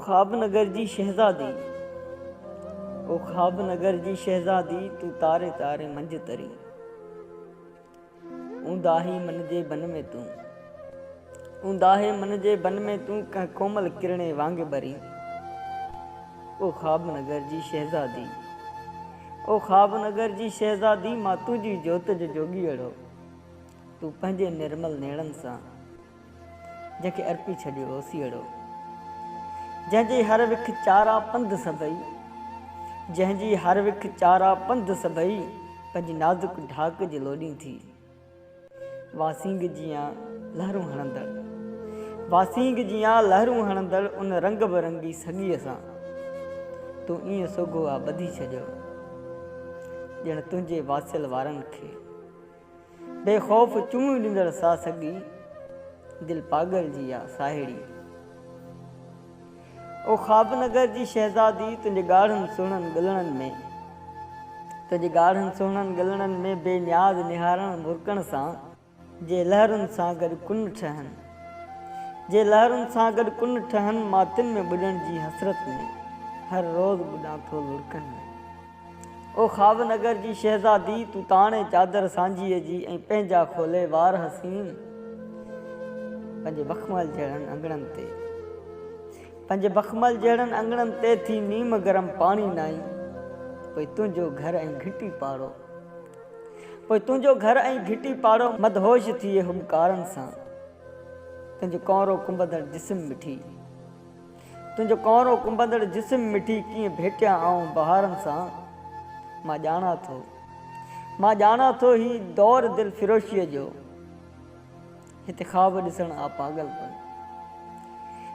ख्वाब नगर जी शहज़ादी, ओ ख्वाब नगर जी शहज़ादी, तू तारे तारे मंझ तरी। ऊंदाही मन जे बन में तू, ऊंदाहे मन जे बन में तू, कंहिं कोमल किरणे वांग बरी। ओ ख्वाब नगर जी शहज़ादी, ओ ख्वाब नगर जी शहज़ादी, मां तुंहिंजी जोत जो जोगी अहिड़ो। तू पंहिंजे निर्मल नेड़नि सां जंहिंखे अर्पी छॾियो ओसी अहिड़ो। जंहिंजी हर विख चारा पंध सभई, जंहिंजी हर विख चारा पंध सभई, पंहिंजी नाज़ुक ढाक जी लोॾी थी। वासींग जियां लहरूं हणंदड़, वासींग जियां लहरूं हणंदड़, उन रंग बिरंगी सॻीअ सां तूं ईअं सोघो आहे ॿधी छॾियो, ॼण तुंहिंजे वासियल वारनि खे बेखौफ़ चुमियूं ॾींदड़ सा सॻी, दिलि पागल जी आहे साहेड़ी। ओ ख्वाब नगर जी शहज़ादी, तुंहिंजे ॻाढ़नि सुहिणनि ॻलणनि में, तुंहिंजे ॻाढ़नि सुहिणनि ॻलणनि में बेनियाज़ निहारण मुरकण सां, जे लहरुनि सां गॾु कुन ठहनि, जे लहरुनि सां गॾु कुन ठहनि, मां तिन में ॿुॾण जी हसरत में हर रोज़ ॿुॾां थो लुड़कनि में। ओ ख्वाब नगर जी शहज़ादी, तूं ताणे चादर सांझीअ जी ऐं पंहिंजा खोले वार हसीन, पंहिंजे बखमल जहिड़नि अंगणनि ते, पंहिंजे बखमल जहिड़नि अंगणनि ते थी नीम गरम पाणी नाई, पोइ तुंहिंजो घर ऐं घिटी पाड़ो, पोइ तुंहिंजो घर ऐं घिटी पाड़ो, मदहोश थिए हुबकारनि सां, तुंहिंजो कौरो कुंभदड़ जिस्म मिठी, तुंहिंजो कौरो कुंभदड़ जिस्म मिठी, कीअं भेटिया आऊं बहारनि सां। मां ॼाणा थो, मां ॼाणा थो ही दौर दिलि फिरोशीअ जो, हिते ख्वाब ॾिसण आ पागलपन,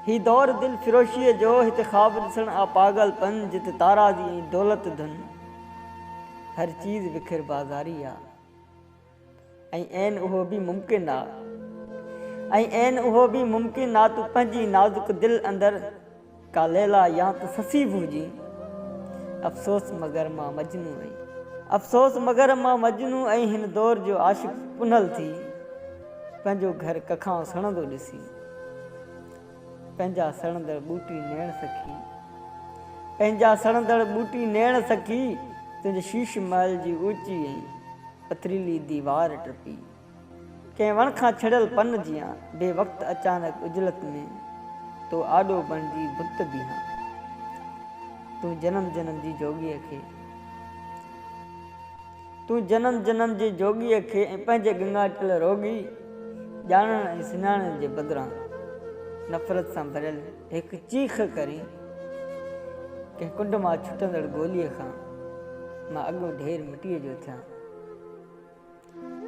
ही दौर दिलि फिरोशीअ जो, हिते ख्वाब ॾिसण आ पागलपन, जिते ताराजी ऐं दौलत धन हर चीज़ विखिर बाज़ारी आहे। ऐं ऐन उहो बि मुमकिन आहे, ऐं ऐन उहो बि मुमकिन आहे, तूं पंहिंजी नाज़ुक दिलि अंदरि का लैला या त ससी हुजी। अफ़सोस मगर मां मजनू आई, अफ़सोस मगर मां मजनू ऐं हिन दौर जो आशिक़ पुनल थी, पंहिंजो घर कखां सणंदो ॾिसी, पंहिंजा सणंदड़ ॿूटी नेण सखी, पंहिंजा सणंदड़ ॿूटी नेण सखी, तुंहिंजे शीश महल जी ऊची ऐं पथरीली दीवार टपी, कंहिं वण खां छड़ियल पन जियां बेवक़्तु अचानक उजलत में तो आॾो बणिजी बुत बीहां। तूं जनम जनम जी जोगीअ खे, तूं जनम जनम जे जोगीअ खे ऐं पंहिंजे गंगाटल रोगी ॼाणण ऐं सुञाणण जे बदिरां नफ़रत सां भरियल हिकु चीख करी, कंहिं कुंड मां छुटंदड़ गोलीअ खां मां अॻो ढेर मिटीअ जो थियां।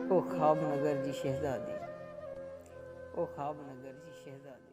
ओ ख्वाब नगर जी शहज़ादी, ओ ख्वाब नगर जी शहज़ादी।